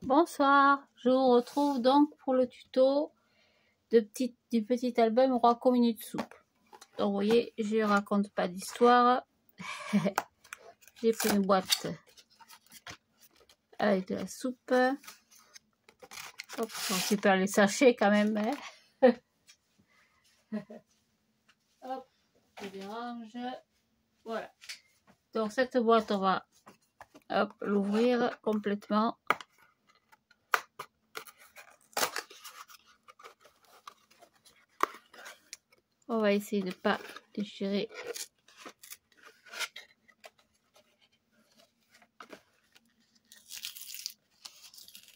Bonsoir, je vous retrouve donc pour le tuto du petit album Rocco Minute Soupe. Donc vous voyez, je ne raconte pas d'histoire. J'ai pris une boîte avec de la soupe. Hop, on récupère les sachets quand même. Hein. Hop, je dérange. Voilà. Donc cette boîte, on va l'ouvrir complètement. On va essayer de ne pas déchirer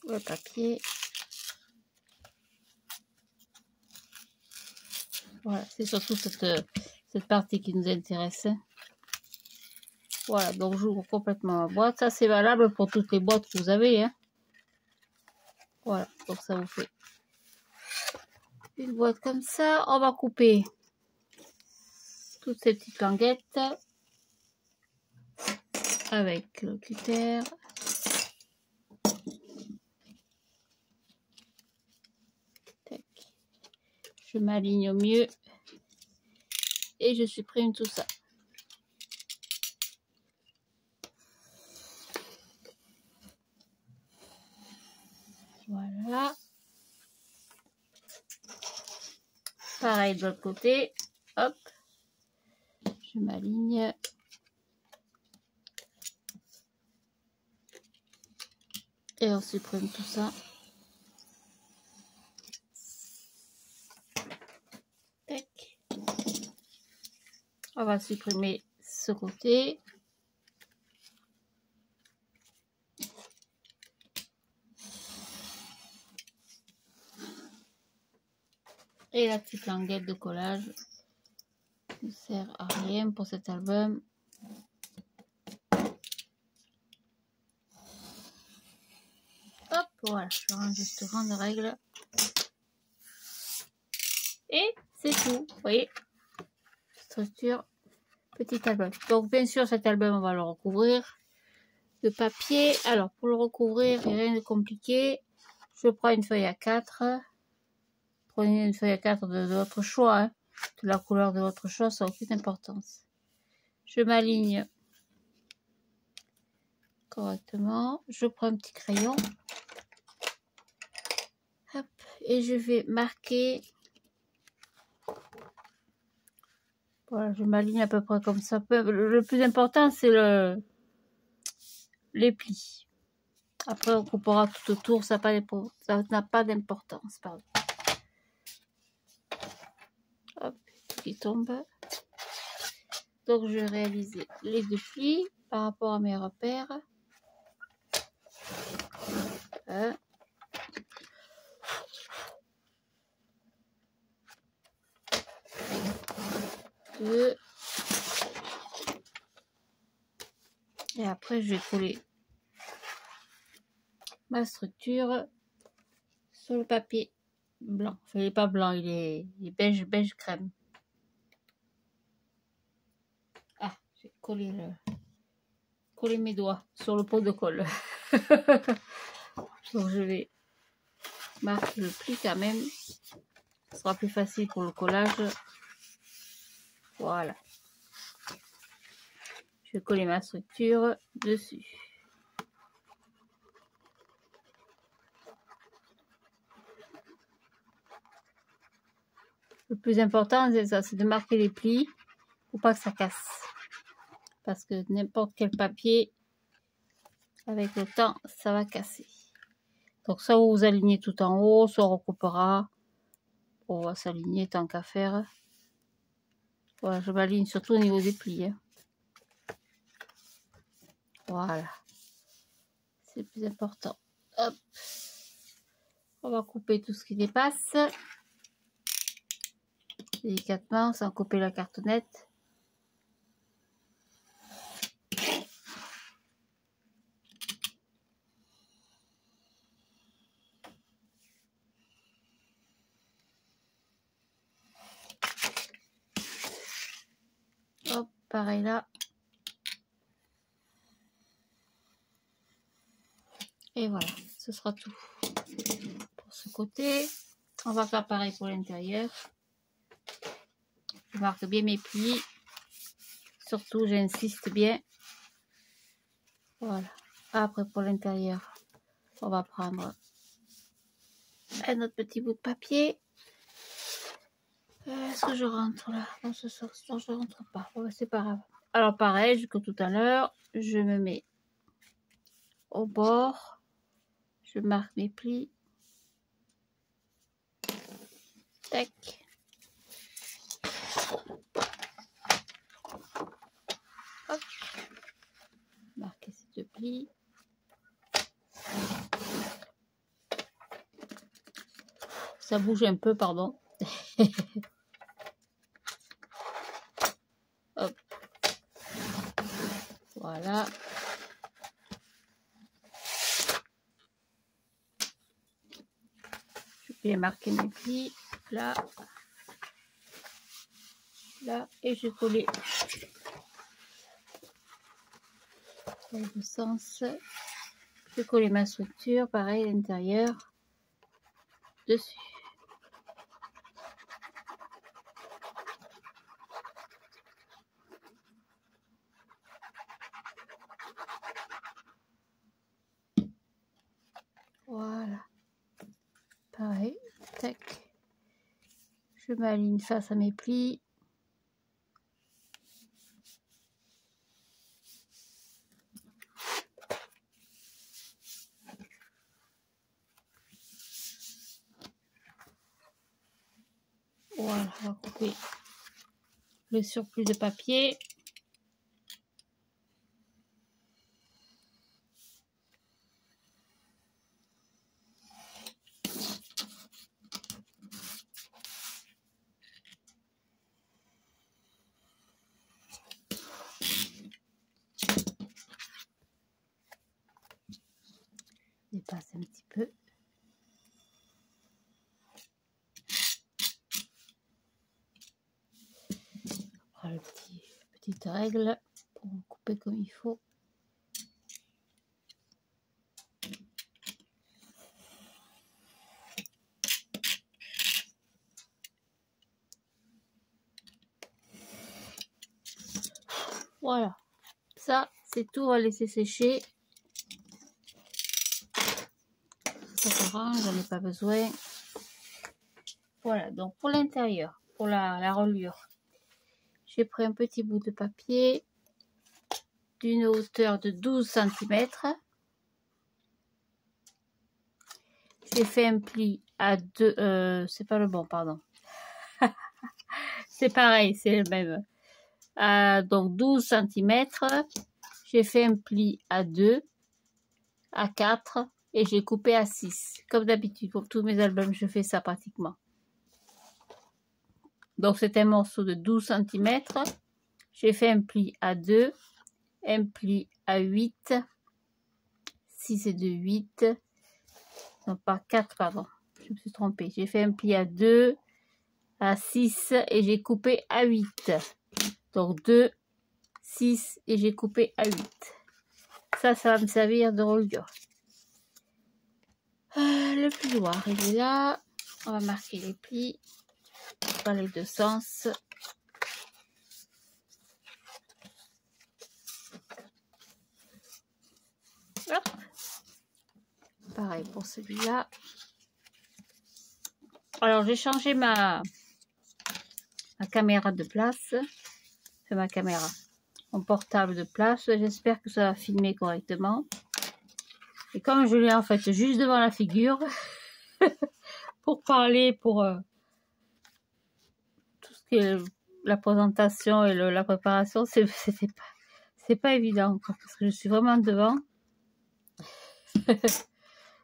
le papier. Voilà, c'est surtout cette partie qui nous intéresse. Voilà, donc j'ouvre complètement la boîte. Ça, c'est valable pour toutes les boîtes que vous avez. Hein. Voilà, donc ça vous fait une boîte comme ça. On va couper toutes ces petites languettes avec le cutter. Tac. Je m'aligne au mieux et je supprime tout ça. Voilà. Pareil de l'autre côté. Hop. Je m'aligne. Et on supprime tout ça. Tac. On va supprimer ce côté. Et la petite languette de collage ne sert à rien pour cet album. Hop, voilà, je range cette grande règle. Et c'est tout, vous voyez, structure, petit album. Donc bien sûr cet album on va le recouvrir de papier. Alors pour le recouvrir, il n'y a rien de compliqué. Je prends une feuille A4. Prenez une feuille A4 de votre choix, hein. De la couleur de votre choix, ça n'a aucune importance. Je m'aligne correctement. Je prends un petit crayon. Hop, et je vais marquer. Voilà, je m'aligne à peu près comme ça. Le plus important, c'est les plis. Après, on coupera tout autour, ça n'a pas d'importance. Hop, qui tombe. Donc, je vais réaliser les deux plis par rapport à mes repères. 1. 2. Et après, je vais coller ma structure sur le papier blanc. Enfin, il n'est pas blanc, il est beige crème. Ah, j'ai collé mes doigts sur le pot de colle. Donc, je vais marquer le pli quand même. Ce sera plus facile pour le collage. Voilà. Je vais coller ma structure dessus. Le plus important, c'est ça, c'est de marquer les plis pour pas que ça casse. Parce que n'importe quel papier, avec le temps, ça va casser. Donc ça, vous alignez tout en haut, soit on recoupera. On va s'aligner tant qu'à faire. Voilà, je m'aligne surtout au niveau des plis. Hein. Voilà. C'est le plus important. Hop. On va couper tout ce qui dépasse. Délicatement, sans couper la cartonnette. Hop, pareil là. Et voilà. ce sera tout pour ce côté. On va faire pareil pour l'intérieur. Je marque bien mes plis. Surtout, j'insiste bien. Voilà. Après, pour l'intérieur, on va prendre un autre petit bout de papier. Est-ce que je rentre là? Non, ce soir, je ne rentre pas. Ouais, c'est pas grave. Alors, pareil que tout à l'heure, je me mets au bord. Je marque mes plis. Tac. Hop. Marquer ces deux plis. Ça bouge un peu, pardon. Hop. Voilà. Je vais marquer mes plis. Là. Là. Et je coller dans le sens. Je vais coller ma structure. Pareil, l'intérieur. Dessus. Voilà. Pareil. Tac. Je m'aligne face à mes plis. Voilà, on va couper le surplus de papier. Je dépasse un petit peu. On prend la petite règle pour couper comme il faut. Voilà, ça c'est tout, on va laisser sécher. Ça s'arrange, j'en ai pas besoin. Voilà, donc pour l'intérieur, pour la reliure, j'ai pris un petit bout de papier d'une hauteur de 12 cm. J'ai fait un pli à 2, c'est pas le bon, pardon. C'est pareil, c'est le même. Donc 12 cm. J'ai fait un pli à 2, à 4 et j'ai coupé à 6. Comme d'habitude, pour tous mes albums, je fais ça pratiquement. Donc c'est un morceau de 12 cm. J'ai fait un pli à 2, un pli à 8, 6 et 2, 8. Non, pas 4, pardon. Je me suis trompée. J'ai fait un pli à 2, à 6 et j'ai coupé à 8. Donc 2, 6 et j'ai coupé à 8. Ça va me servir de reliure. Le plioir, il est là. On va marquer les plis dans les deux sens. Hop. Pareil pour celui-là. Alors, j'ai changé ma caméra de place. C'est ma caméra. Mon portable de place. J'espère que ça va filmer correctement. Et comme je l'ai en fait juste devant la figure, pour parler, pour tout ce qui est la présentation et la préparation, c'est pas évident quoi, parce que je suis vraiment devant.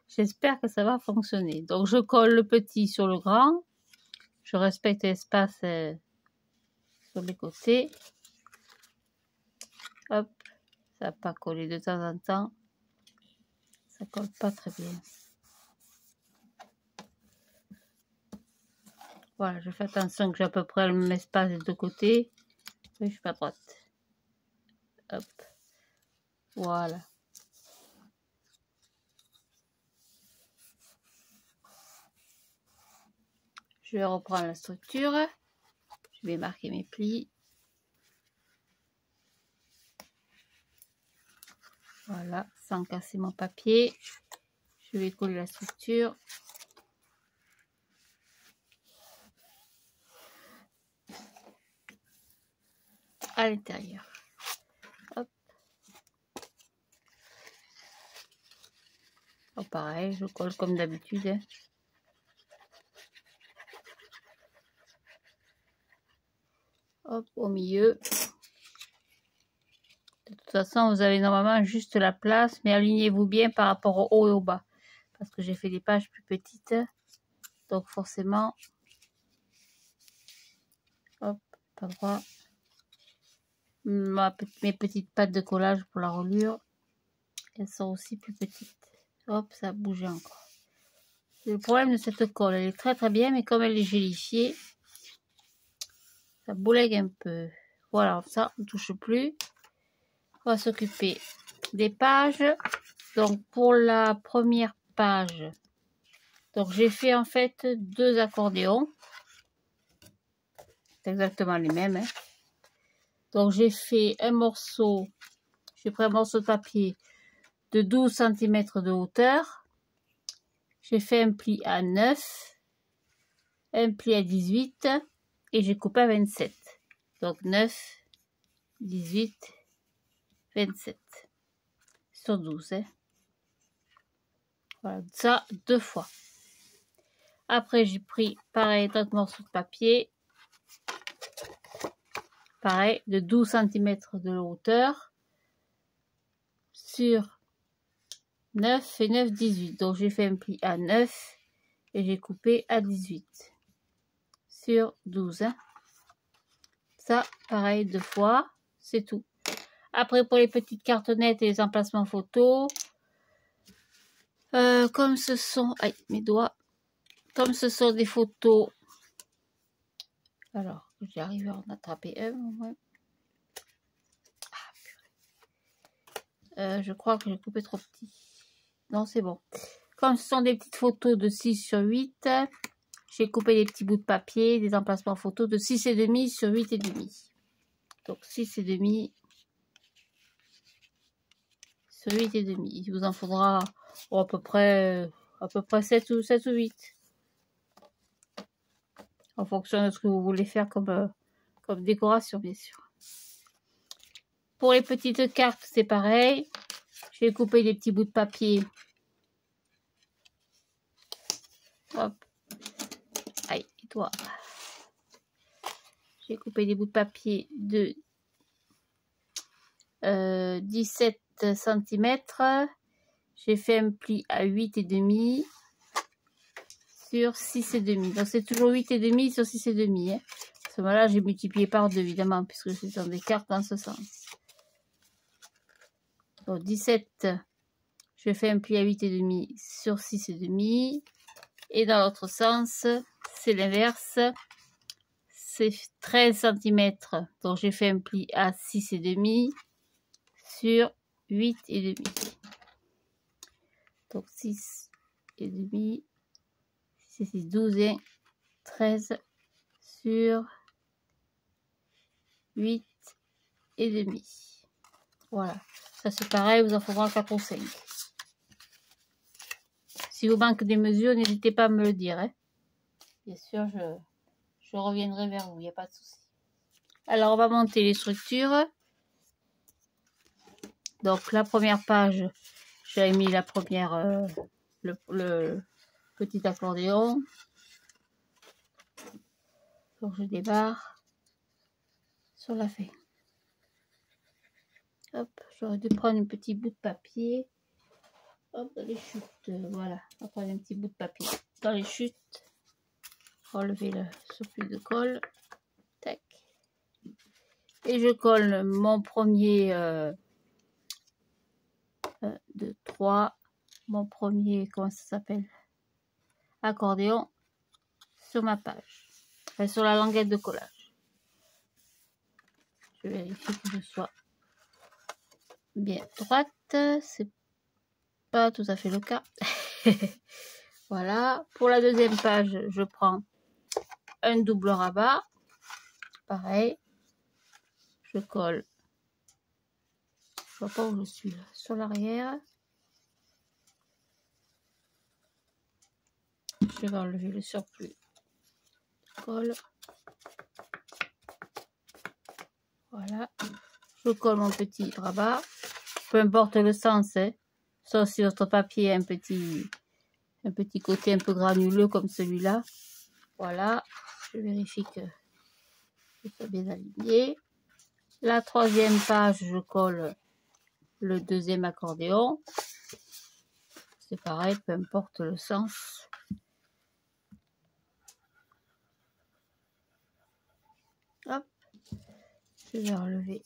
J'espère que ça va fonctionner. Donc je colle le petit sur le grand. Je respecte l'espace sur les côtés. Hop, ça va pas coller de temps en temps. Ça colle pas très bien. Voilà, je fais attention que j'ai à peu près le même espace des deux côtés. Oui, je suis pas droite. Hop, voilà. Je vais reprendre la structure. Je vais marquer mes plis. Voilà, sans casser mon papier. Je vais coller la structure. À l'intérieur. Hop. Oh, pareil, je colle comme d'habitude. Hein. Hop, au milieu. De toute façon, vous avez normalement juste la place, mais alignez-vous bien par rapport au haut et au bas. Parce que j'ai fait des pages plus petites. Donc forcément, hop, pas droit. Mes petites pattes de collage pour la reliure, elles sont aussi plus petites. Hop, ça a bougé encore. Le problème de cette colle, elle est très très bien, mais comme elle est gélifiée, ça boulegue un peu. Voilà, ça, on ne touche plus. On va s'occuper des pages. Donc pour la première page, donc j'ai fait en fait 2 accordéons. C'est exactement les mêmes. Hein. Donc j'ai fait un morceau, j'ai pris un morceau de papier de 12 cm de hauteur. J'ai fait un pli à 9, un pli à 18 et j'ai coupé à 27. Donc 9, 18, 27 sur 12. Hein. Voilà, ça 2 fois. Après j'ai pris pareil d'autres morceaux de papier. Pareil de 12 cm de hauteur sur 9 et 9, 18. Donc j'ai fait un pli à 9 et j'ai coupé à 18 sur 12. Hein. Ça, pareil, 2 fois, c'est tout. Après, pour les petites cartonnettes et les emplacements photos, comme ce sont... Aïe, mes doigts. Comme ce sont des photos... Alors, j'arrive à en attraper un au moins. Je crois que j'ai coupé trop petit. Non, c'est bon. Comme ce sont des petites photos de 6 sur 8, j'ai coupé des petits bouts de papier, des emplacements photos de 6,5 sur 8,5. Donc 6,5 sur 8,5. Il vous en faudra à peu près 7 ou 8. En fonction de ce que vous voulez faire comme décoration, bien sûr. Pour les petites cartes, c'est pareil. J'ai coupé des petits bouts de papier. Hop. Aïe, et toi. J'ai coupé des bouts de papier de 17 cm. J'ai fait un pli à 8,5 sur 6,5. Donc c'est toujours 8,5 sur 6,5. Hein. À ce moment-là, j'ai multiplié par 2 évidemment, puisque c'est dans des cartes dans ce sens. Donc 17, je fais un pli à 8,5 sur 6,5. Et dans l'autre sens, c'est l'inverse. C'est 13 cm. Donc j'ai fait un pli à 6,5 sur 8,5. Donc 6,5. 6, 12 et 13 sur 8,5. Voilà. Ça c'est pareil, vous en faudra 4 ou 5. Si vous manquez des mesures, n'hésitez pas à me le dire. Hein. Bien sûr, je reviendrai vers vous, il n'y a pas de souci. Alors, on va monter les structures. Donc, la première page, j'ai mis la première, le petit accordéon. Donc, je débarre sur la fin. Hop, j'aurais dû prendre un petit bout de papier. Hop, dans les chutes, voilà. On va prendre un petit bout de papier dans les chutes. Relever le surplus de colle. Tac. Et je colle mon premier 2, 3, mon premier, comment ça s'appelle, accordéon sur ma page, enfin, sur la languette de collage. Je vérifie que je sois bien droite, c'est pas tout à fait le cas. Voilà, pour la deuxième page, je prends un double rabat. Pareil. Je colle. Je vois pas où je suis là. Sur l'arrière. Je vais enlever le surplus. Je colle. Voilà. Je colle mon petit rabat. Peu importe le sens, hein. Sauf si votre papier a un petit côté un peu granuleux comme celui-là. Voilà. Je vérifie que c'est bien aligné. La troisième page, je colle le deuxième accordéon. C'est pareil, peu importe le sens. Hop. Je vais enlever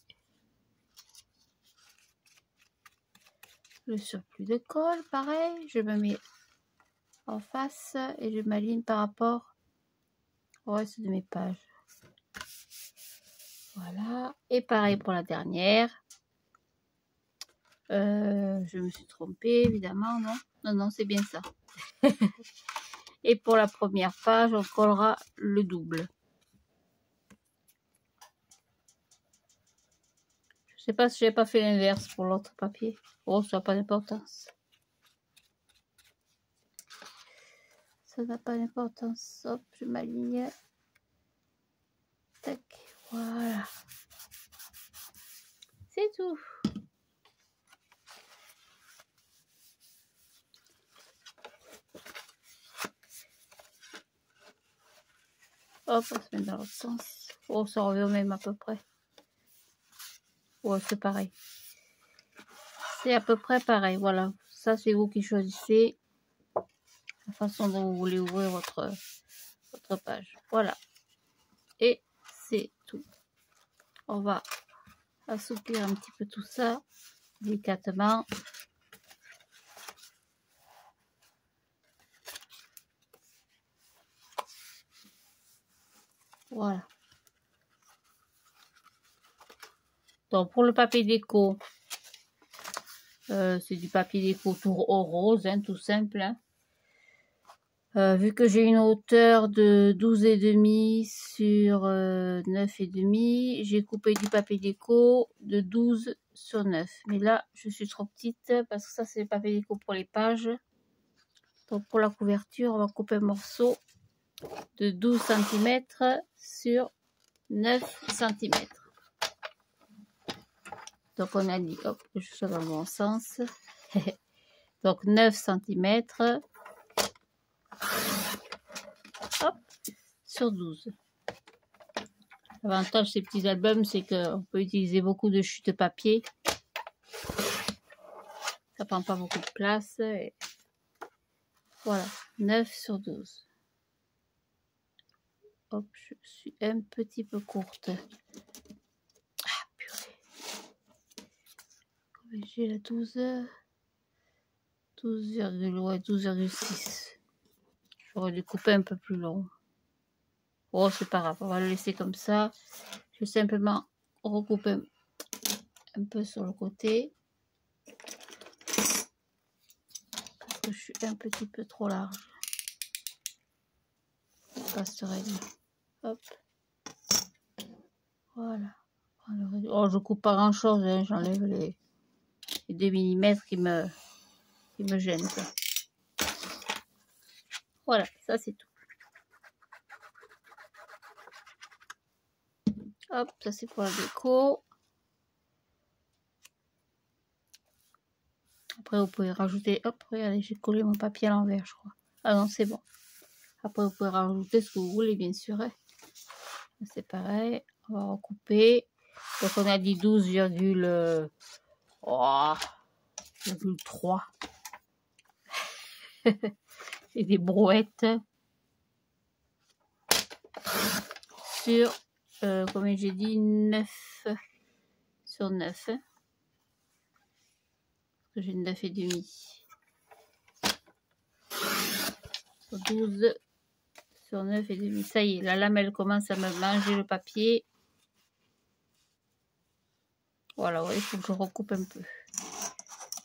le surplus de colle. Pareil, je me mets en face et je m'aligne par rapport au reste de mes pages. Voilà. Et pareil pour la dernière. Je me suis trompée, évidemment, non? Non, c'est bien ça. Et pour la première page, on collera le double. Je sais pas si j'ai pas fait l'inverse pour l'autre papier. Oh, ça n'a pas d'importance. Ça n'a pas d'importance. Hop, je m'aligne. Tac, voilà. C'est tout. Hop, on se met dans l'autre sens. Oh, ça revient au même à peu près. Ouais, c'est pareil. C'est à peu près pareil. Voilà. Ça, c'est vous qui choisissez la façon dont vous voulez ouvrir votre page. Voilà. Et c'est tout. On va assouplir un petit peu tout ça délicatement. Voilà. Donc pour le papier déco, c'est du papier déco tour au rose, hein, tout simple. Hein. Vu que j'ai une hauteur de 12,5 sur 9,5, j'ai coupé du papier déco de 12 sur 9. Mais là, je suis trop petite parce que ça, c'est le papier déco pour les pages. Donc pour la couverture, on va couper un morceau de 12 cm sur 9 cm. Donc on a dit, hop, que je sois dans le bon sens. Donc 9 cm. Hop, sur 12. L'avantage de ces petits albums, c'est qu'on peut utiliser beaucoup de chutes papier. Ça prend pas beaucoup de place. Et voilà, 9 sur 12. Hop, je suis un petit peu courte. Ah, purée. J'ai la 12,6. J'aurais dû couper un peu plus long. Oh, c'est pas grave, on va le laisser comme ça. Je vais simplement recouper un peu sur le côté. Parce que je suis un petit peu trop large. Ça serait bien. Hop. Voilà. Oh, je coupe pas grand chose, hein. J'enlève les 2 mm qui me gênent. Quoi. Voilà, ça c'est tout. Hop, ça c'est pour la déco. Après vous pouvez rajouter, hop, regardez, j'ai collé mon papier à l'envers, je crois. Ah non, c'est bon. Après vous pouvez rajouter ce que vous voulez, bien sûr. Hein. C'est pareil, on va recouper. Donc on a dit 12,3. C'est des brouettes. Sur, comme j'ai dit, 9 sur 9. J'ai 9,5. Sur 12 sur 9,5. Ça y est, la lame, elle commence à me manger le papier. Voilà, ouais, il faut que je recoupe un peu.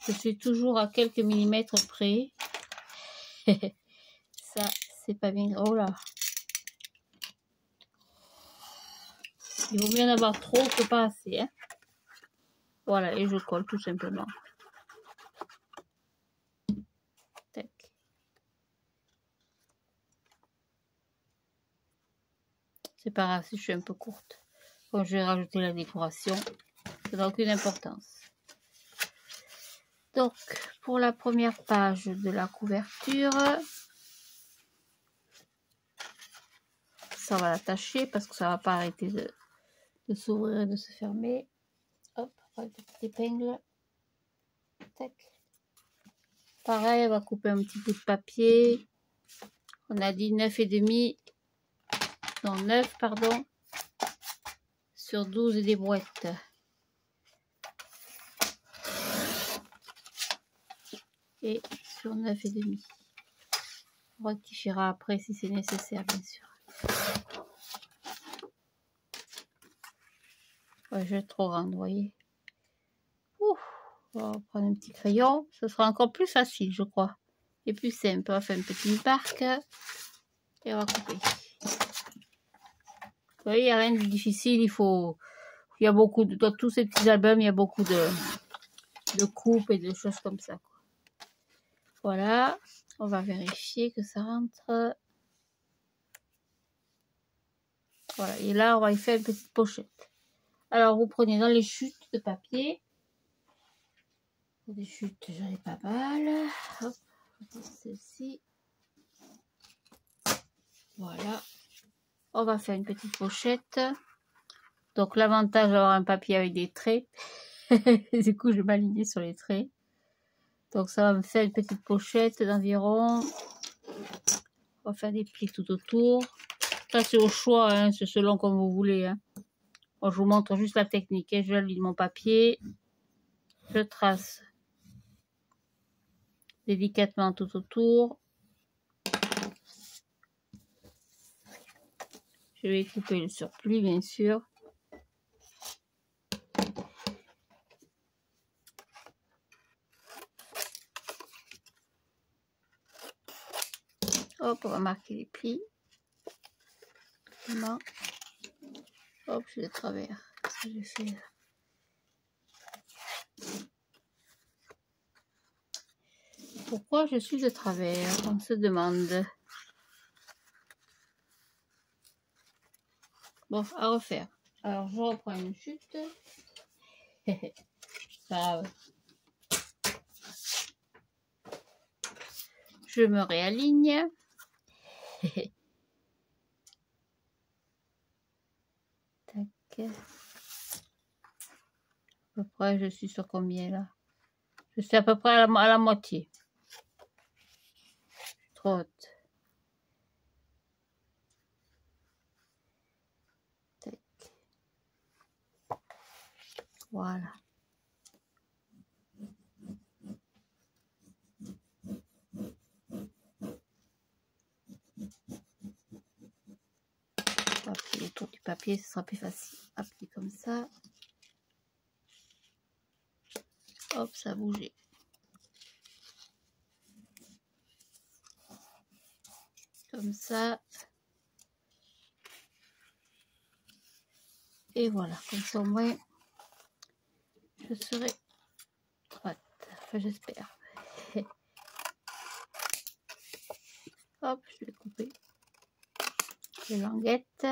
Je suis toujours à quelques millimètres près. Ça, c'est pas bien. Oh là. Il vaut mieux en avoir trop que pas assez. Hein. Voilà, et je colle tout simplement. Tac. C'est pas grave si je suis un peu courte. Quand je vais rajouter la décoration, ça n'a aucune importance. Donc, pour la première page de la couverture, ça va l'attacher parce que ça va pas arrêter de s'ouvrir et de se fermer. Hop, avec une petite épingle. Tac. Pareil, on va couper un petit bout de papier. On a dit 9,5. Non, 9, pardon. Sur 12 des brouettes. Et sur 9,5. On rectifiera après si c'est nécessaire, bien sûr. Ouais, je vais être trop grande, vous voyez. Ouf, on va prendre un petit crayon. Ce sera encore plus facile, je crois. Et plus simple. On va faire une petite marque. Et on va couper. Vous voyez, il n'y a rien de difficile. Il y a beaucoup de... Dans tous ces petits albums, il y a beaucoup de coupes et de choses comme ça. Quoi. Voilà. On va vérifier que ça rentre. Voilà. Et là, on va y faire une petite pochette. Alors, vous prenez dans les chutes de papier. Des chutes, j'en ai pas mal. Hop. Celle-ci. Voilà. On va faire une petite pochette. Donc, l'avantage d'avoir un papier avec des traits. Du coup, je vais m'aligner sur les traits. Donc, ça va me faire une petite pochette d'environ. On va faire des plis tout autour. Ça, c'est au choix, hein, c'est selon comme vous voulez. Hein. Moi, je vous montre juste la technique. Hein. Je aligne mon papier. Je trace délicatement tout autour. Je vais couper le surplus, bien sûr. Hop, on va marquer les plis. Comment? Hop, je suis de travers. Qu'est-ce que j'ai fait là? Pourquoi je suis de travers? On se demande. Bon, à refaire. Alors, je reprends une chute. Pas grave. Je me réaligne. Tac. À peu près, je suis sur combien là? Je suis à peu près à la moitié. Trop haute. Tac. Voilà. On va appuyer autour du papier, ce sera plus facile. Appuyer comme ça. Hop, ça a bougé. Comme ça. Et voilà, comme ça au moins, je serai droite. Enfin, j'espère. Hop, je vais couper les languettes.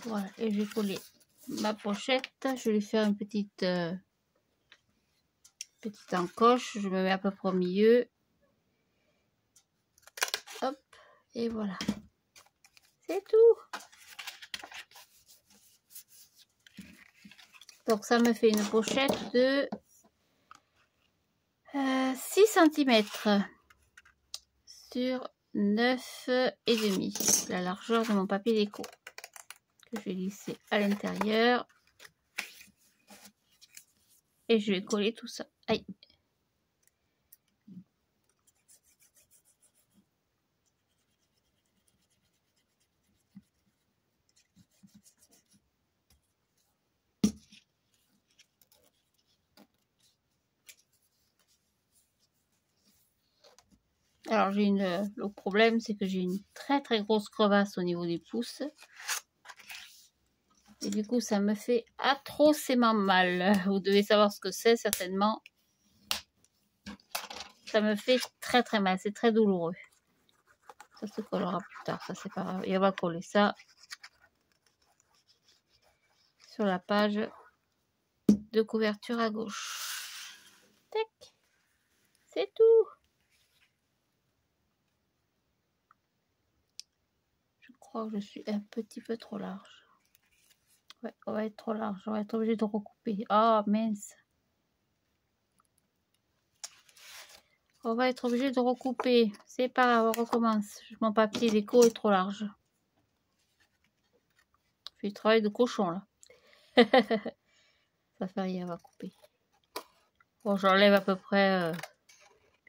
Voilà, et je vais coller ma pochette. Je vais faire une petite encoche. Je me mets à peu près au milieu. Hop, et voilà. C'est tout. Donc ça me fait une pochette de 6 cm sur 9,5. La largeur de mon papier déco. Que je vais glisser à l'intérieur. Et je vais coller tout ça. Aïe. Alors le problème c'est que j'ai une très grosse crevasse au niveau des pouces. Et du coup ça me fait atrocement mal. Vous devez savoir ce que c'est certainement. Ça me fait très mal, c'est très douloureux. Ça se collera plus tard, ça c'est pas grave. Et on va coller ça sur la page de couverture à gauche. Tac, c'est tout. Je crois que je suis un petit peu trop large. Ouais, on va être trop large, on va être obligé de recouper. Oh mince. On va être obligé de recouper. C'est pas grave, on recommence. Mon papier déco est trop large. Je fais du travail de cochon là. Ça fait rien, on va couper. Bon, j'enlève à peu près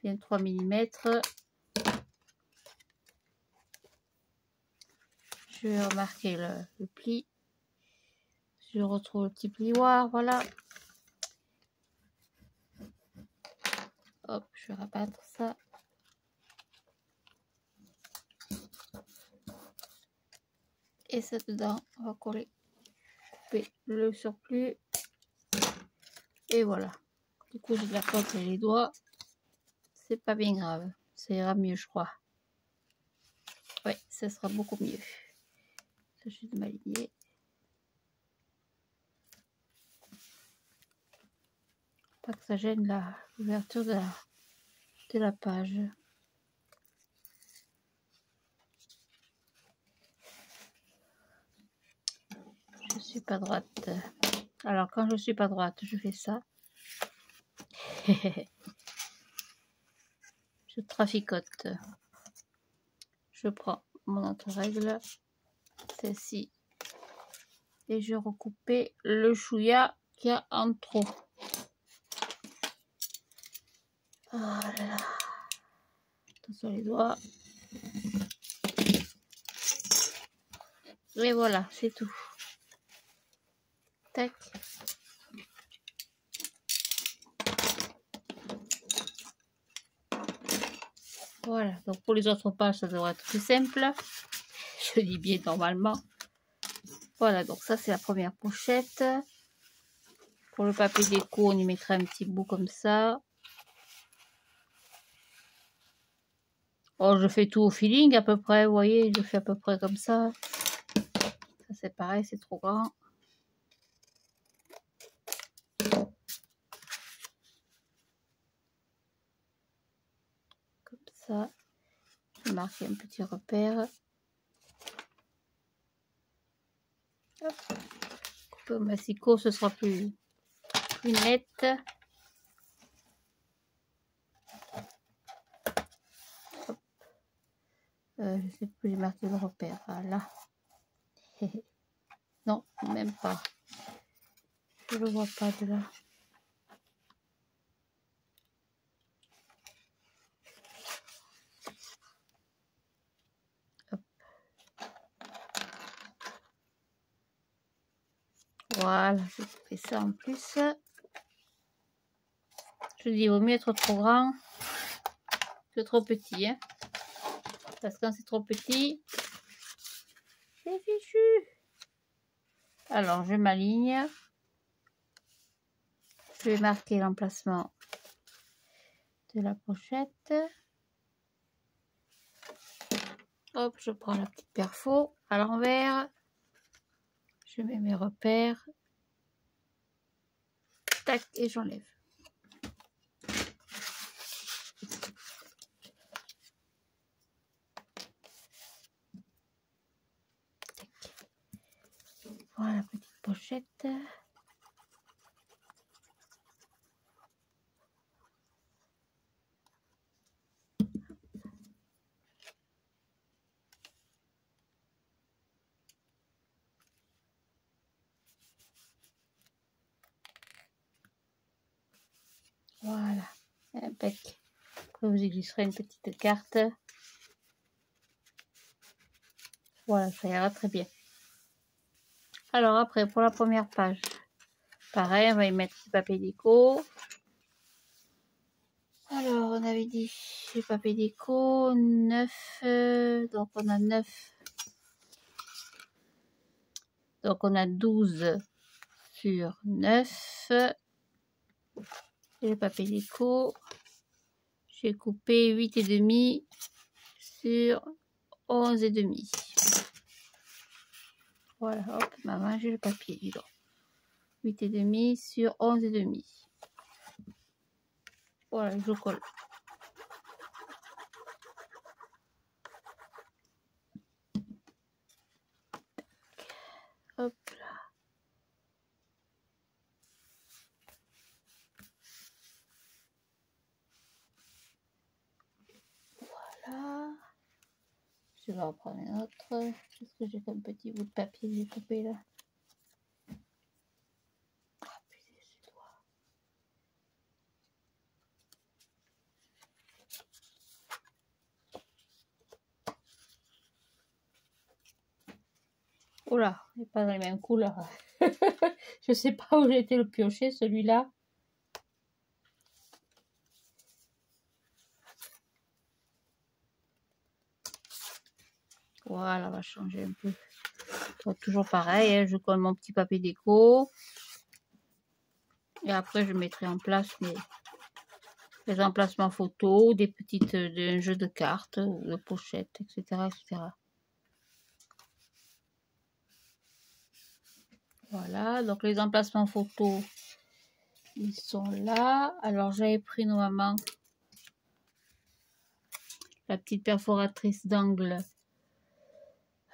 bien 3 mm. Je vais remarquer le pli. Je retrouve le petit plioir, voilà. Hop, je vais rabattre ça. Et ça dedans, on va couper le surplus. Et voilà. Du coup, j'ai de la colle sur les doigts. C'est pas bien grave. Ça ira mieux, je crois. Ouais, ça sera beaucoup mieux. Ça, je vais m'aligner. Pas que ça gêne l'ouverture de la page. Je suis pas droite. Alors, quand je suis pas droite, je fais ça. Je traficote. Je prends mon autre règle, celle-ci, et je recoupe le chouïa qu'il y a en trop. Voilà. Attention les doigts. Et voilà, c'est tout. Tac. Voilà, donc pour les autres pages, ça devrait être plus simple. Je dis bien normalement. Voilà, donc ça c'est la première pochette. Pour le papier déco, on y mettra un petit bout comme ça. Oh, je fais tout au feeling à peu près, vous voyez, je fais à peu près comme ça. Ça c'est pareil, c'est trop grand. Comme ça. Je vais marquer un petit repère. Hop. Couper au massicot, ce sera plus net. Je sais plus, j'ai marqué le repère. Voilà. Non, même pas. Je le vois pas de là. Hop. Voilà, je fais ça en plus. Je dis, il vaut mieux être trop grand que trop petit. Hein. Parce que quand c'est trop petit, c'est fichu. Alors, je m'aligne. Je vais marquer l'emplacement de la pochette. Hop, je prends la petite perfo à l'envers. Je mets mes repères. Tac, et j'enlève. Voilà, petite pochette. Voilà, impec. Après, vous y glisserez une petite carte. Voilà, ça ira très bien. Alors après, pour la première page, pareil, on va y mettre du papier déco. Alors, on avait avait dit le papier déco, 9, donc on a 9. Donc on a 12 sur 9. Et le papier déco, j'ai coupé 8,5 sur 11,5. Voilà, hop, maman, j'ai le papier, dis donc. 8,5 sur 11,5. Voilà, je colle. Hop là. Voilà. Je vais en prendre un autre. Qu'est-ce que j'ai comme petit bout de papier que j'ai coupé là? Ah putain, je dois. Oh là, il n'est pas dans les mêmes couleurs. Je sais pas où j'ai été le piocher, celui-là. Voilà, on va changer un peu. Donc, toujours pareil, hein, je colle mon petit papier déco. Et après, je mettrai en place les emplacements photos, des petites d'un jeu de cartes ou de pochettes, etc., etc. Voilà, donc les emplacements photos, ils sont là. Alors, j'avais pris normalement la petite perforatrice d'angle.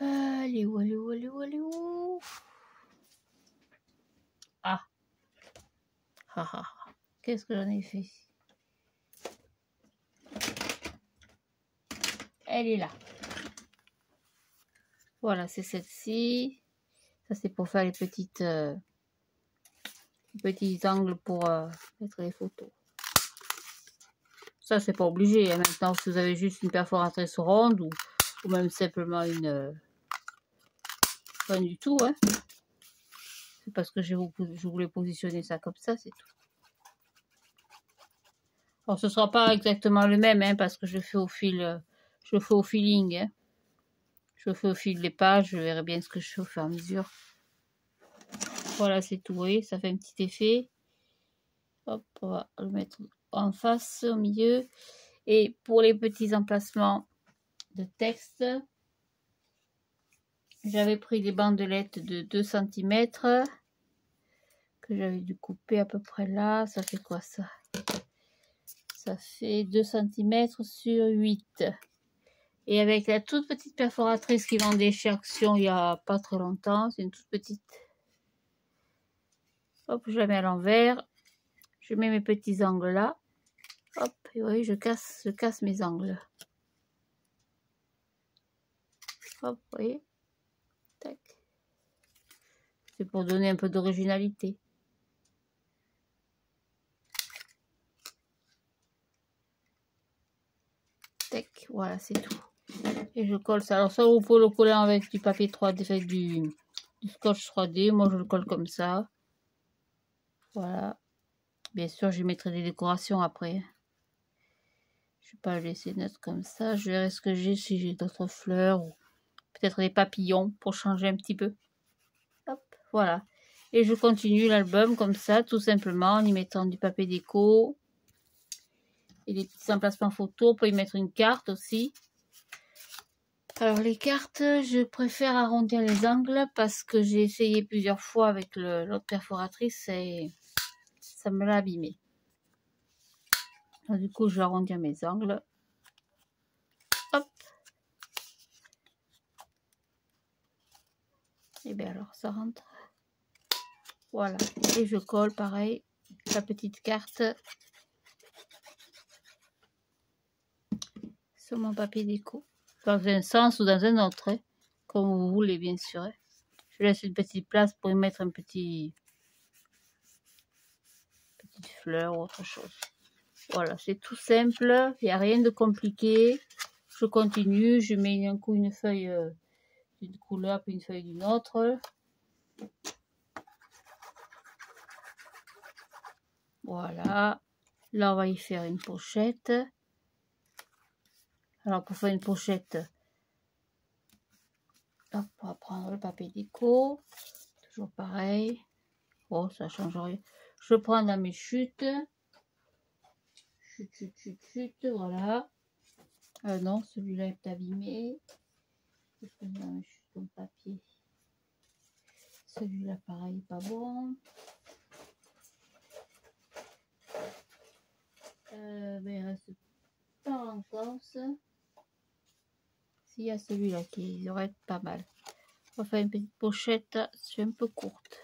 Elle est où, elle est où, elle est où, elle est où? Ah, ah, ah. Qu'est-ce que j'en ai fait? Elle est là. Voilà, c'est celle-ci. Ça, c'est pour faire les petits angles pour mettre les photos. Ça, c'est pas obligé. Hein. Maintenant, si vous avez juste une perforatrice ronde ou même simplement une... Pas du tout, hein. C'est parce que je voulais positionner ça comme ça, c'est tout. Alors, ce sera pas exactement le même, hein, parce que je fais au fil... je fais au feeling, hein. Je fais au fil des pages, je verrai bien ce que je fais au fur et à mesure. Voilà, c'est tout, vous voyez, ça fait un petit effet. Hop, on va le mettre en face, au milieu. Et pour les petits emplacements de texte, j'avais pris des bandelettes de 2 cm que j'avais dû couper à peu près là. Ça fait quoi ça? Ça fait 2 cm sur 8. Et avec la toute petite perforatrice qui vendait chez Action il n'y a pas très longtemps, c'est une toute petite. Hop, je la mets à l'envers. Je mets mes petits angles là. Hop, et vous voyez, je casse mes angles. Hop, vous voyez. Tac. C'est pour donner un peu d'originalité. Tac, voilà, c'est tout. Et je colle ça. Alors ça, vous pouvez le coller avec du papier 3D, avec du scotch 3D. Moi, je le colle comme ça. Voilà. Bien sûr, je mettrai des décorations après. Je vais pas le laisser neutre comme ça. Je verrai ce que j'ai, si j'ai d'autres fleurs ou peut-être des papillons pour changer un petit peu. Hop, voilà. Et je continue l'album comme ça, tout simplement, en y mettant du papier déco et des petits emplacements photos. On peut y mettre une carte aussi. Alors les cartes, je préfère arrondir les angles parce que j'ai essayé plusieurs fois avec l'autre perforatrice et ça me l'a abîmé. Alors, du coup, je vais arrondir mes angles. Hop. Et bien alors, ça rentre. Voilà. Et je colle pareil la petite carte sur mon papier déco. Dans un sens ou dans un autre, hein, comme vous voulez, bien sûr. Hein. Je laisse une petite place pour y mettre petite fleur ou autre chose. Voilà, c'est tout simple, il n'y a rien de compliqué. Je continue, je mets un coup une feuille d'une couleur, puis une feuille d'une autre. Voilà, là on va y faire une pochette. Alors pour faire une pochette, hop, on va prendre le papier déco. Toujours pareil. Oh, ça change rien. Je prends dans mes chutes. Chute, voilà. Non, celui-là est abîmé. Je prends dans mes chutes comme papier. Celui-là, pareil, pas bon. Mais il reste pas en Corse. S'il y a celui-là qui aurait été pas mal. On va faire une petite pochette. C'est un peu courte.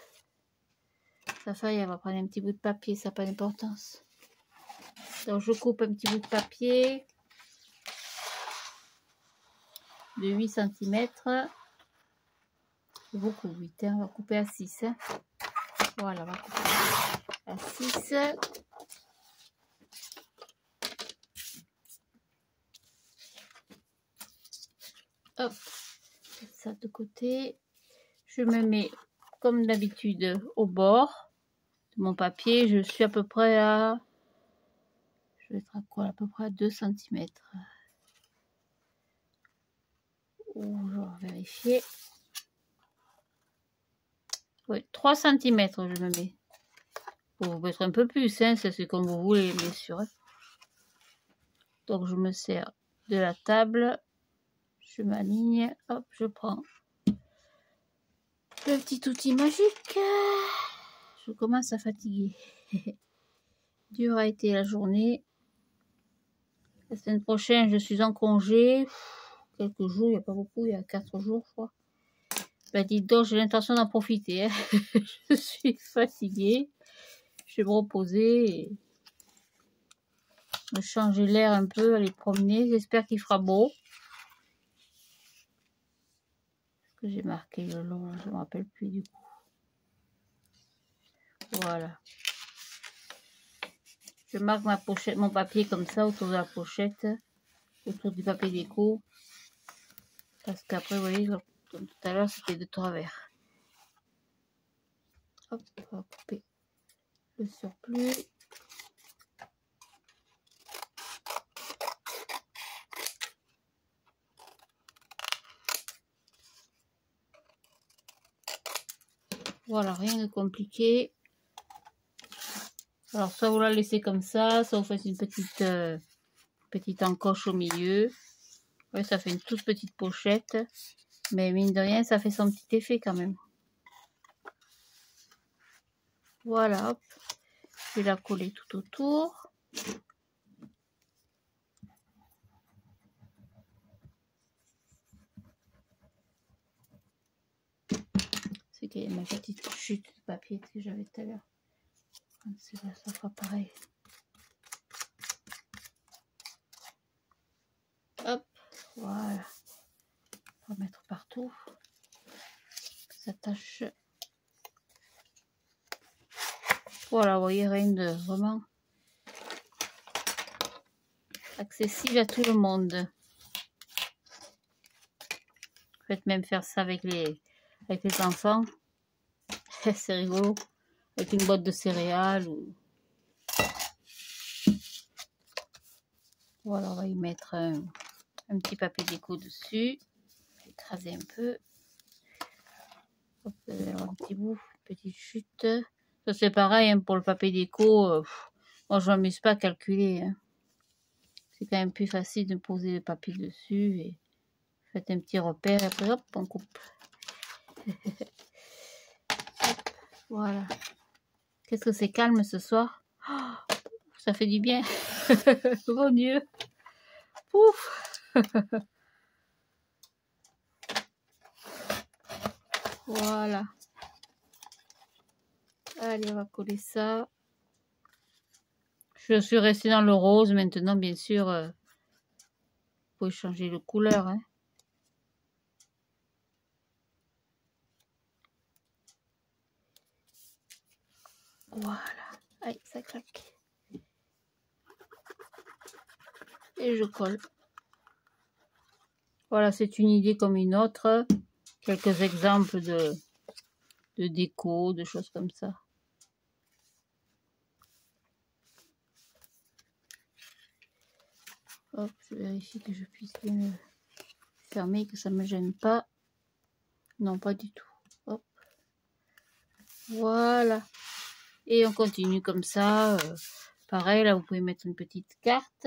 Sa feuille, elle va prendre un petit bout de papier, ça n'a pas d'importance. Donc je coupe un petit bout de papier de 8 cm. C'est beaucoup 8, hein. On va couper à 6. Hein. Voilà, on va couper à 6. Hop, ça de côté. Je me mets comme d'habitude au bord de mon papier. Je suis à peu près à... Je vais être à quoi? À peu près à 2 cm. Ou je vais vérifier. Oui, 3 cm je me mets. Vous mettre un peu plus, hein, c'est comme vous voulez, bien sûr. Hein. Donc je me sers de la table. Je m'aligne. Hop, je prends le petit outil magique. Je commence à fatiguer. Dure a été la journée. La semaine prochaine, je suis en congé. Quelques jours, il n'y a pas beaucoup, il y a 4 jours, je crois. Ben, dites donc, j'ai l'intention d'en profiter. Hein. Je suis fatiguée. Je vais me reposer et me changer l'air un peu, aller promener. J'espère qu'il fera beau. Est-ce que j'ai marqué le long? Je ne me rappelle plus du coup. Voilà. Je marque ma pochette, mon papier comme ça autour de la pochette, autour du papier déco. Parce qu'après, vous voyez, comme tout à l'heure, c'était de travers. Hop, on va couper le surplus. Voilà, rien de compliqué. Alors, soit vous la laissez comme ça, soit vous faites une petite encoche au milieu. Oui, ça fait une toute petite pochette. Mais mine de rien, ça fait son petit effet quand même. Voilà, hop. Je vais la coller tout autour. C'est qu'il y a ma petite chute de papier que j'avais tout à l'heure. C'est là, ça fera pareil. Hop, voilà. On va mettre partout. Ça tâche. Voilà, vous voyez, rien de vraiment accessible à tout le monde. Vous faites même faire ça avec les enfants. C'est rigolo. Avec une boîte de céréales. Ou... Voilà, on va y mettre un petit papier déco dessus. Écraser un peu. Hop, un petit bout, petite chute. Ça c'est pareil hein, pour le papier déco. Moi je m'amuse pas à calculer. Hein. C'est quand même plus facile de poser le papier dessus et faites un petit repère et après hop on coupe. Hop, voilà. Qu'est-ce que c'est calme ce soir. Oh, ça fait du bien. Mon Dieu. Pouf. Voilà. Allez, on va coller ça. Je suis restée dans le rose. Maintenant, bien sûr, vous pouvez changer de couleur. Hein. Voilà. Aïe, ça claque. Et je colle. Voilà, c'est une idée comme une autre. Quelques exemples de déco, de choses comme ça. Hop, je vérifie que je puisse bien le fermer, que ça ne me gêne pas. Non, pas du tout. Hop. Voilà. Et on continue comme ça. Pareil, là, vous pouvez mettre une petite carte.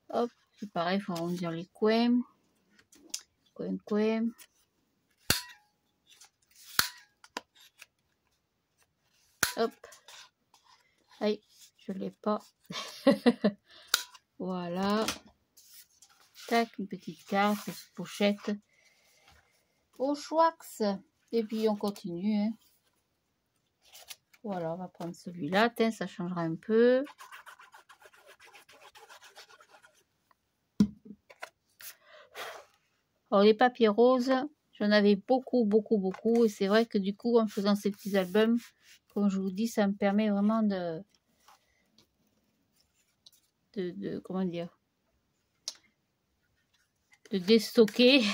Hop, c'est pareil, il faut arrondir les coins. Coin. Hop. Aïe, je l'ai pas. Voilà. Tac, une petite carte, une petite pochette. Au Schwax. Et puis on continue. Hein. Voilà, on va prendre celui-là. Tiens, ça changera un peu. Alors les papiers roses, j'en avais beaucoup. Et c'est vrai que du coup, en faisant ces petits albums, comme je vous dis, ça me permet vraiment de comment dire, de déstocker,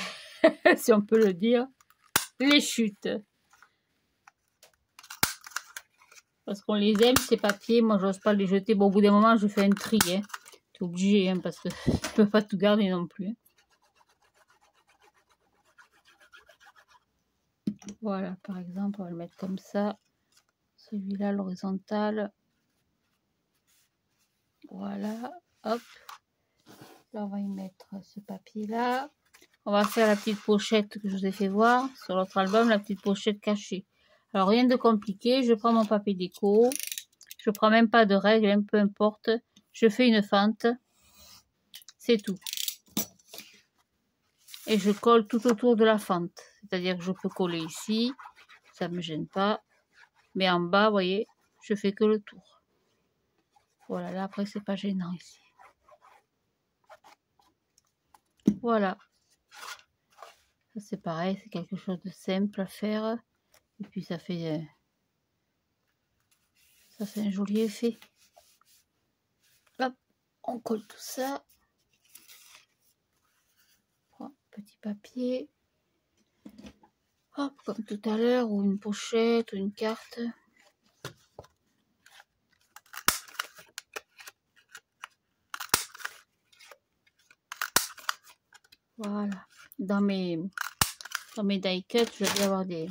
si on peut le dire, les chutes. Parce qu'on les aime, ces papiers. Moi, j'ose pas les jeter. Bon, au bout d'un moment, je fais un tri. Hein. T'es obligé, hein, parce que je peux pas tout garder non plus. Hein. Voilà, par exemple, on va le mettre comme ça. Celui-là, l'horizontal. Voilà, hop. Là, on va y mettre ce papier-là. On va faire la petite pochette que je vous ai fait voir sur l'autre album, la petite pochette cachée. Alors, rien de compliqué. Je prends mon papier déco. Je prends même pas de règles, hein, peu importe. Je fais une fente. C'est tout. Et je colle tout autour de la fente. C'est-à-dire que je peux coller ici. Ça ne me gêne pas. Mais en bas, vous voyez, je fais que le tour. Voilà, là, après, c'est pas gênant ici. Voilà. Ça, c'est pareil, c'est quelque chose de simple à faire. Et puis, ça fait un joli effet. Hop, on colle tout ça. Petit papier. Hop, comme tout à l'heure, ou une pochette, ou une carte. Voilà. Dans mes die cut, je vais avoir des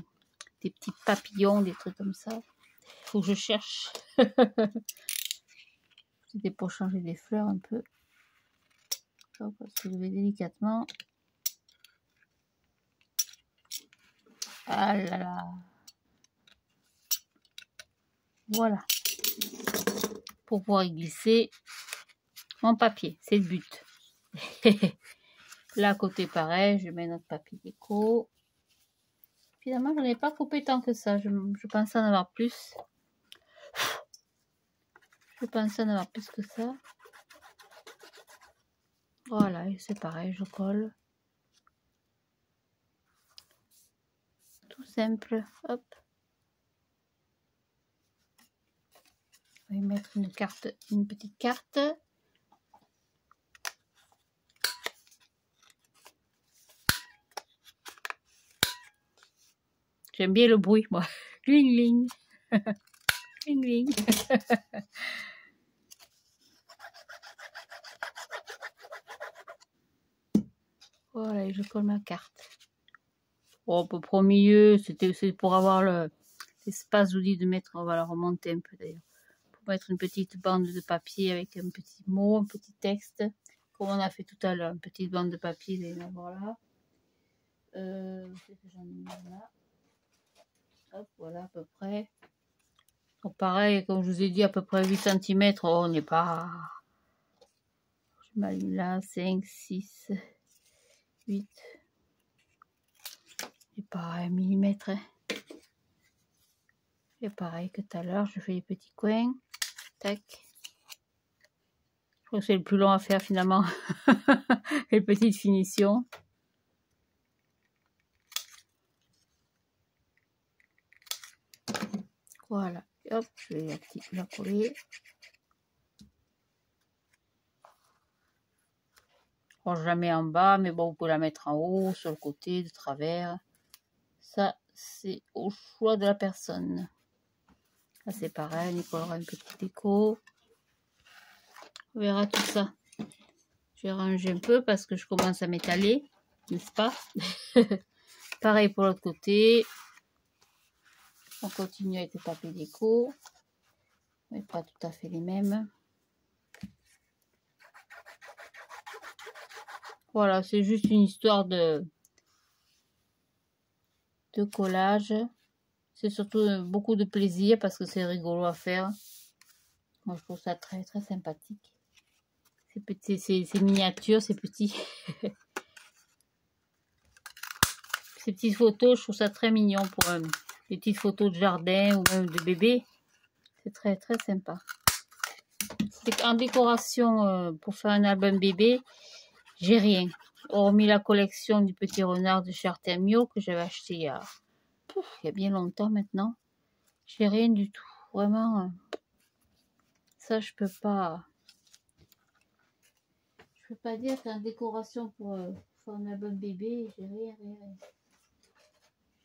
petits papillons, des trucs comme ça. Il faut que je cherche. C'était pour changer des fleurs un peu. On va soulever délicatement. Ah là là. Voilà. Pour pouvoir y glisser mon papier. C'est le but. Là, côté pareil, je mets notre papier déco. Finalement, je n'en ai pas coupé tant que ça. Je pensais en avoir plus. Je pensais en avoir plus que ça. Voilà, et c'est pareil, je colle. Tout simple. Hop. On va y mettre une carte, une petite carte. J'aime bien le bruit, moi. Gling, gling. Gling, gling. Voilà, et je colle ma carte. Bon, à peu près au milieu, c'est pour avoir l'espace, je vous dis, de mettre, on va la remonter un peu d'ailleurs. Pour mettre une petite bande de papier avec un petit mot, un petit texte, comme on a fait tout à l'heure. Une petite bande de papier, vous allez en voir là. J'en ai mis là. Hop, voilà à peu près. Donc pareil, comme je vous ai dit, à peu près 8 cm. Oh, on n'est pas... Je m'aligne là, 5, 6, 8. Et pas 1 mm. Hein. Et pareil que tout à l'heure, je fais les petits coins. Tac. Je crois que c'est le plus long à faire finalement. Les petites finitions. Voilà. Et hop, je vais la coller. Bon, je la mets en bas, mais bon, vous pouvez la mettre en haut, sur le côté, de travers. Ça, c'est au choix de la personne. Là, c'est pareil, on y collera une petite déco. On verra tout ça. Je range un peu parce que je commence à m'étaler, n'est-ce pas? Pareil pour l'autre côté. On continue avec le papier déco, mais pas tout à fait les mêmes. Voilà, c'est juste une histoire de collage. C'est surtout beaucoup de plaisir parce que c'est rigolo à faire. Moi, je trouve ça très très sympathique. C'est miniature, c'est petit. Ces petites photos, je trouve ça très mignon pour des petites photos de jardin ou même de bébé. C'est très très sympa. En décoration pour faire un album bébé, j'ai rien. Hormis la collection du petit renard de chez Artemio que j'avais acheté il y a bien longtemps maintenant. J'ai rien du tout. Vraiment, ça je peux pas. Je peux pas dire qu'en décoration pour faire un album bébé, j'ai rien.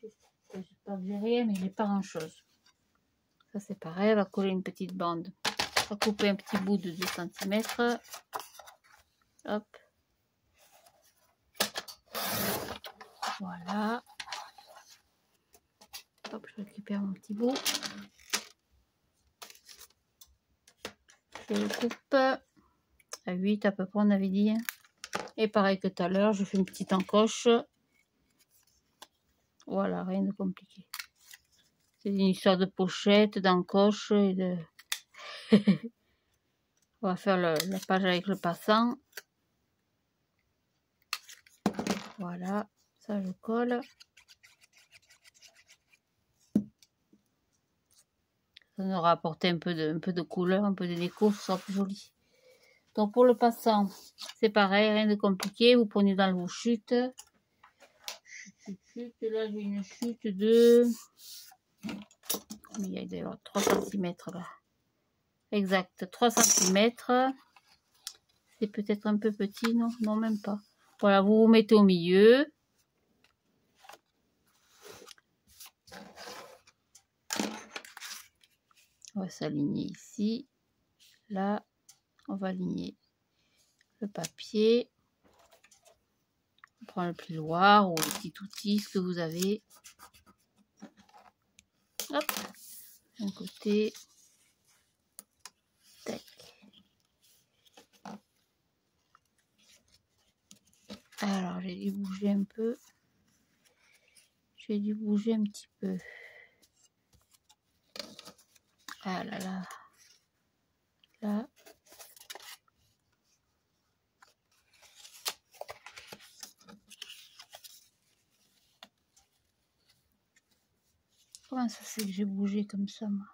Je sais pas que j'ai rien, mais j'ai pas grand chose. Ça c'est pareil, on va coller une petite bande. On va couper un petit bout de 2 cm. Hop. Voilà. Hop, je récupère mon petit bout. Je le coupe à 8 à peu près, on avait dit. Et pareil que tout à l'heure, je fais une petite encoche. Voilà, rien de compliqué. C'est une histoire de pochette, d'encoche et de... On va faire la page avec le passant. Voilà, ça je colle. Ça nous aura apporté un peu de couleur, un peu de déco, ce sera plus joli. Donc pour le passant, c'est pareil, rien de compliqué. Vous prenez dans vos chutes. Chute. Là j'ai une chute de... Il y a d'ailleurs 3 cm là. Exact, 3 cm. C'est peut-être un peu petit, non? Non, même pas. Voilà, vous vous mettez au milieu. On va s'aligner ici. Là, on va aligner le papier. On prend le plioir ou le petit outil, ce que vous avez. Hop, d'un côté. Tac. Alors, j'ai dû bouger un peu. J'ai dû bouger un petit peu. Ah là là. Là. Comment ça c'est que j'ai bougé comme ça, moi?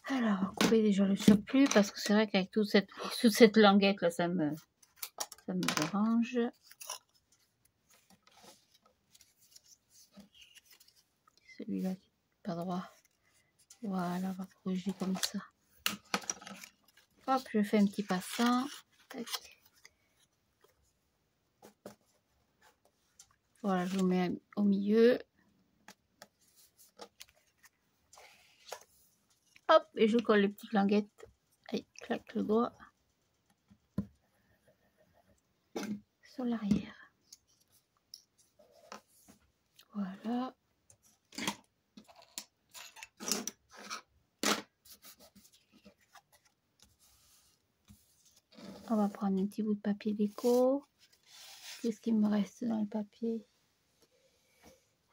Alors, on va couper déjà le surplus parce que c'est vrai qu'avec toute cette languette là, ça me dérange. Celui-là qui n'est pas droit. Voilà, on va corriger comme ça. Hop, je fais un petit passant. Tac. Voilà, je vous mets au milieu. Hop, et je colle les petites languettes. Allez, claque le doigt. Sur l'arrière. Voilà. On va prendre un petit bout de papier déco. Qu'est-ce qu'il me reste dans le papier?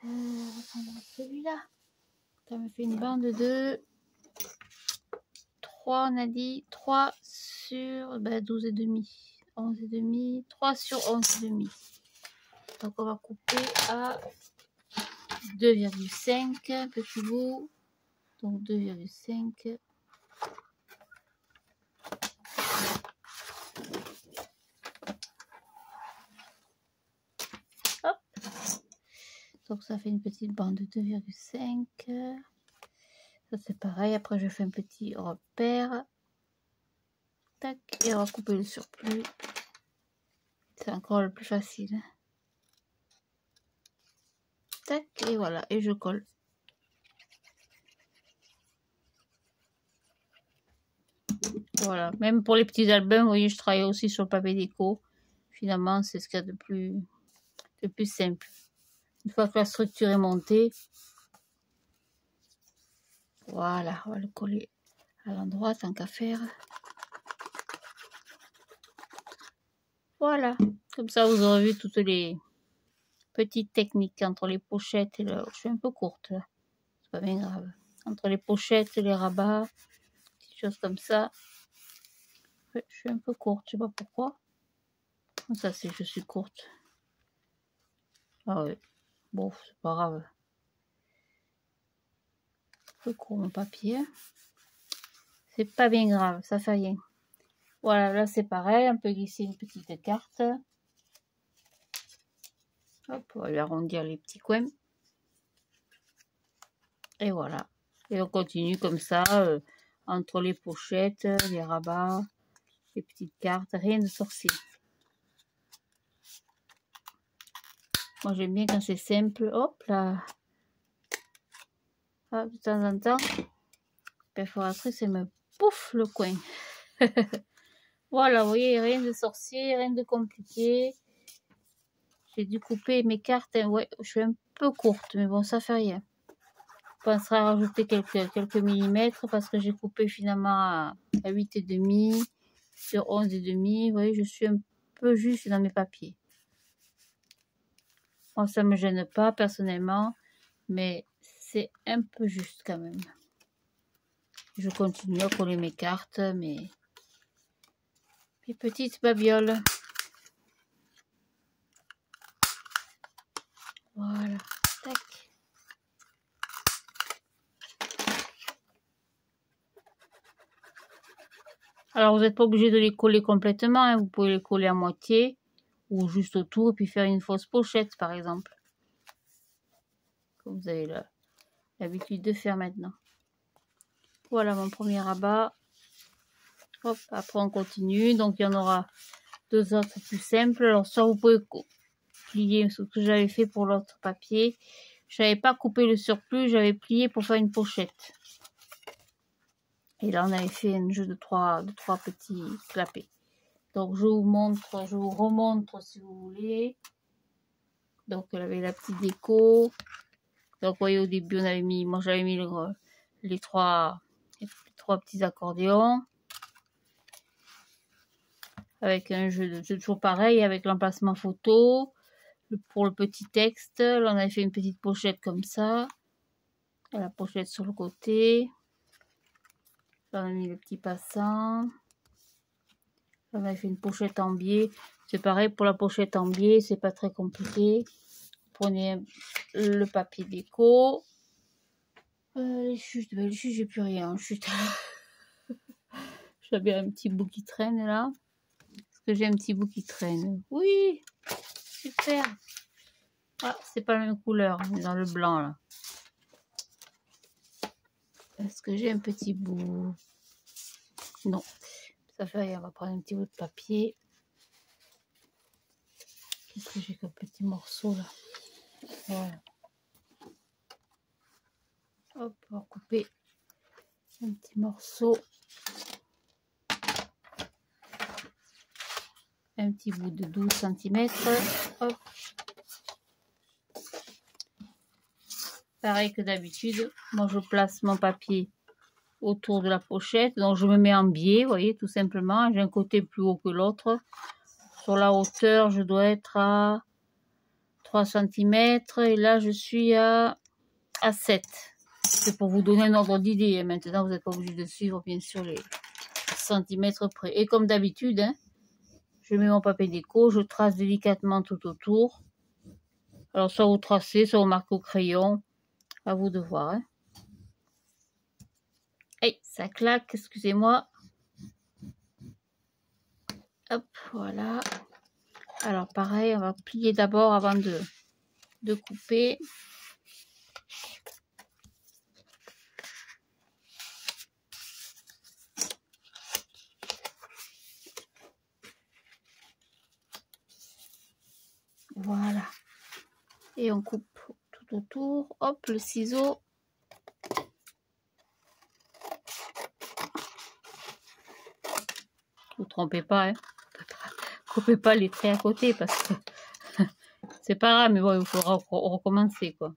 On va prendre celui-là. Ça me fait une bande de 3, on a dit 3 sur 12 et demi. 11 et demi. 3 sur 11 et demi. Donc on va couper à 2,5 petit bout. Donc 2,5. Hop. Donc ça fait une petite bande de 2,5. Ça c'est pareil. Après je fais un petit repère. Tac. Et on va couper le surplus. C'est encore le plus facile. Tac. Et voilà. Et je colle. Voilà, même pour les petits albums, vous voyez, je travaille aussi sur le papier déco. Finalement, c'est ce qu'il y a de plus simple. Une fois que la structure est montée, voilà, on va le coller à l'endroit tant qu'à faire. Voilà, comme ça vous aurez vu toutes les petites techniques entre les pochettes et le... Je suis un peu courte là, c'est pas bien grave. Entre les pochettes et les rabats, des choses comme ça. Je suis un peu courte, je sais pas pourquoi. Ça c'est je suis courte. Ah ouais, bon, c'est pas grave. Un peu court mon papier. C'est pas bien grave, ça fait rien. Voilà, là c'est pareil, on peut glisser une petite carte. Hop, on va lui arrondir les petits coins. Et voilà. Et on continue comme ça, entre les pochettes, les rabats, les petites cartes, rien de sorcier. Moi j'aime bien quand c'est simple. Hop là. Hop, de temps en temps, perforatrice, elle me pouf le coin. Voilà, vous voyez, rien de sorcier, rien de compliqué. J'ai dû couper mes cartes. Ouais, je suis un peu courte, mais bon, ça fait rien. Je penserai à rajouter quelques millimètres parce que j'ai coupé finalement à 8,5 sur 11,5. Vous voyez, je suis un peu juste dans mes papiers. Moi, ça me gêne pas personnellement, mais c'est un peu juste quand même. Je continue à coller mes cartes, mes petites babioles. Voilà, tac. Alors, vous n'êtes pas obligé de les coller complètement, hein. Vous pouvez les coller à moitié ou juste autour et puis faire une fausse pochette, par exemple. Comme vous avez l'habitude de faire maintenant. Voilà mon premier rabat. Hop, après on continue. Donc, il y en aura deux autres plus simples. Alors, soit vous pouvez plier ce que j'avais fait pour l'autre papier. Je n'avais pas coupé le surplus, j'avais plié pour faire une pochette. Et là, on avait fait un jeu de trois petits clapets. Donc, je vous remontre si vous voulez. Donc, elle avait la petite déco. Donc, vous voyez, au début, moi, j'avais mis les trois petits accordéons. Avec un jeu de toujours pareil, avec l'emplacement photo. Pour le petit texte, là, on avait fait une petite pochette comme ça. Et la pochette sur le côté. Là, on a mis le petit passant. Là, on a fait une pochette en biais. C'est pareil pour la pochette en biais, c'est pas très compliqué. Prenez le papier déco. Les chutes, j'ai plus rien. Chute. J'avais un petit bout qui traîne là. Est-ce que j'ai un petit bout qui traîne? Oui, super. Ah, c'est pas la même couleur, mais dans le blanc là. Est-ce que j'ai un petit bout? Non, ça fait rien. On va prendre un petit bout de papier. Qu'est-ce que j'ai comme petit morceau là? Voilà. Hop, on va couper un petit morceau. Un petit bout de 12 cm. Hop. Pareil que d'habitude, moi je place mon papier autour de la pochette. Donc je me mets en biais, vous voyez, tout simplement. J'ai un côté plus haut que l'autre. Sur la hauteur, je dois être à 3 cm. Et là, je suis à 7. C'est pour vous donner un ordre d'idée. Maintenant, vous n'êtes pas obligé de suivre, bien sûr, les centimètres près. Et comme d'habitude, hein, je mets mon papier déco, je trace délicatement tout autour. Alors, soit vous tracez, soit vous marquez au crayon. À vous de voir. Hein. Hey, ça claque, excusez-moi. Hop, voilà. Alors, pareil, on va plier d'abord avant de couper. Voilà. Et on coupe tout autour. Hop, le ciseau. Vous trompez pas, hein. Coupez pas les traits à côté parce que c'est pas grave, mais bon, il faudra recommencer, quoi.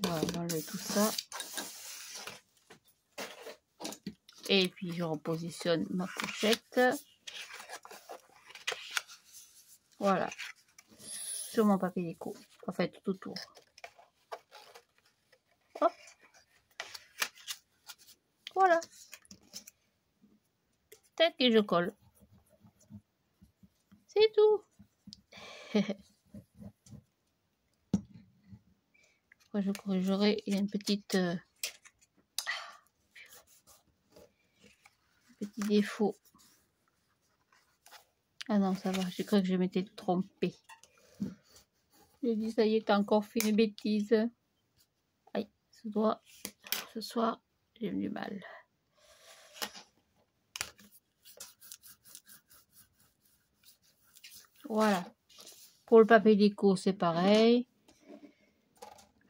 Voilà, j'enlève tout ça. Et puis je repositionne ma pochette. Voilà. Sur mon papier déco. En fait, tout autour. Hop. Voilà. Tac, et je colle. C'est tout. Après, je corrigerai. Il y a une petite... petit défaut. Ah non, ça va. J'ai cru que je m'étais trompée. J'ai dit, ça y est, t'as encore fait une bêtise. Aïe, ce doigt. Ce soir, j'ai eu du mal. Voilà. Pour le papier déco, c'est pareil.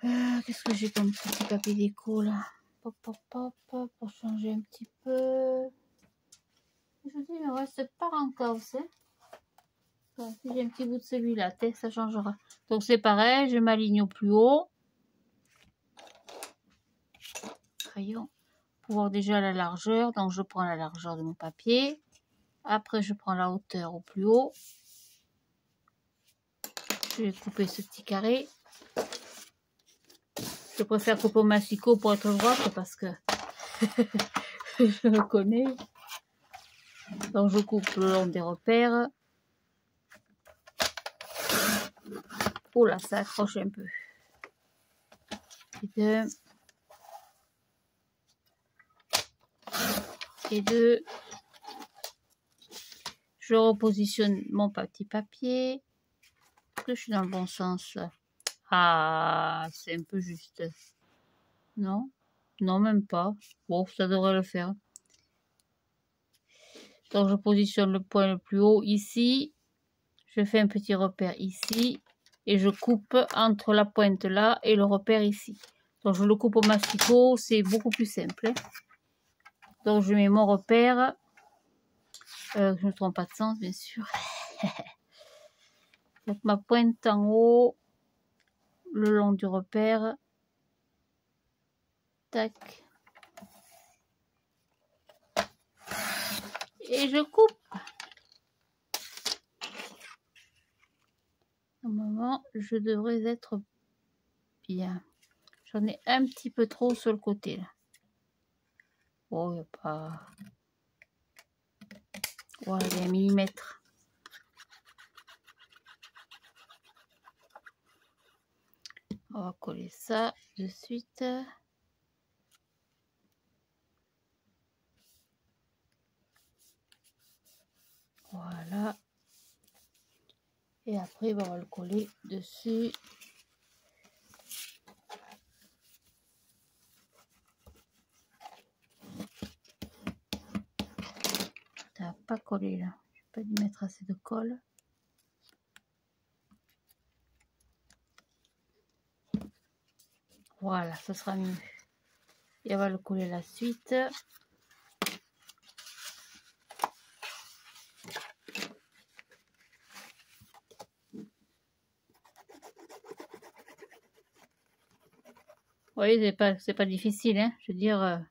Qu'est-ce que j'ai comme petit papier déco là? Pop, pop, pop, pour changer un petit peu. Je dis, mais ouais, c'est pas encore, c'est. Si j'ai un petit bout de celui-là, ça changera. Donc c'est pareil, je m'aligne au plus haut. Crayon. Pour voir déjà la largeur. Donc je prends la largeur de mon papier. Après, je prends la hauteur au plus haut. Je vais couper ce petit carré. Je préfère couper au massicot pour être droite parce que je le connais. Donc je coupe le long des repères. Oh là, ça accroche un peu. Et deux. Je repositionne mon petit papier. Est-ce que je suis dans le bon sens? Ah, c'est un peu juste. Non? Non, même pas. Bon, ça devrait le faire. Donc, je positionne le point le plus haut ici. Je fais un petit repère ici. Et je coupe entre la pointe là et le repère ici. Donc, je le coupe au masticot. C'est beaucoup plus simple. Hein. Donc, je mets mon repère. Je ne me trompe pas de sens, bien sûr. Donc, ma pointe en haut. Le long du repère. Tac. Et je coupe. Normalement, je devrais être bien. J'en ai un petit peu trop sur le côté là. Oh, il n'y a pas... Voilà, il y a 1 millimètre. On va coller ça de suite. Voilà. Et après, on va le coller dessus. Ça n'a pas collé là. Je vais pas lui mettre assez de colle. Voilà, ça sera mieux. Et on va le coller la suite. Oui, c'est pas difficile, hein. Je veux dire,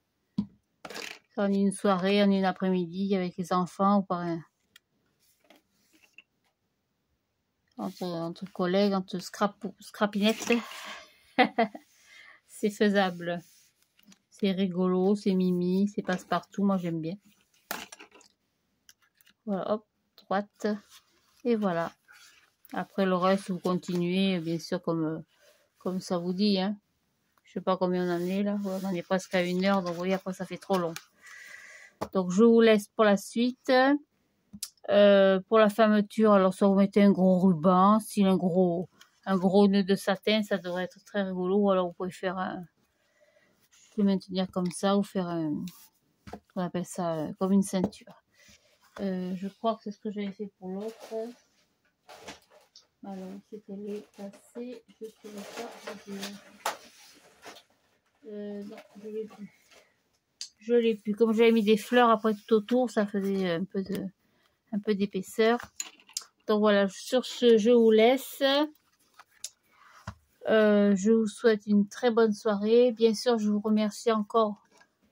en une soirée, en une après-midi avec les enfants ou par entre collègues, entre scrapinettes, c'est faisable. C'est rigolo, c'est mimi, c'est passe-partout, moi j'aime bien. Voilà, hop, droite, et voilà. Après le reste, vous continuez, bien sûr, comme ça vous dit, hein. Je sais pas combien on en est là, on en est presque à 1 heure, donc vous voyez, après ça fait trop long. Donc je vous laisse pour la suite. Pour la fermeture, alors soit vous mettez un gros ruban, si un gros nœud de satin, ça devrait être très rigolo, ou alors vous pouvez faire le maintenir comme ça, ou faire on appelle ça comme une ceinture. Je crois que c'est ce que j'avais fait pour l'autre. Alors, c'est qu'elle est passée. Je ne saurais pas vous dire. Non, je l'ai plus. Je l'ai plus. Comme j'avais mis des fleurs après tout autour, ça faisait un peu d'épaisseur. Donc voilà, sur ce, je vous laisse. Je vous souhaite une très bonne soirée. Bien sûr, je vous remercie encore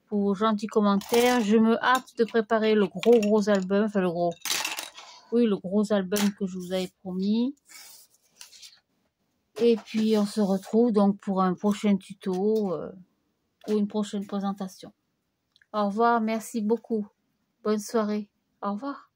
pour vos gentils commentaires. Je me hâte de préparer le gros album. Enfin, le gros album que je vous avais promis. Et puis, on se retrouve donc pour un prochain tuto ou une prochaine présentation. Au revoir, merci beaucoup. Bonne soirée. Au revoir.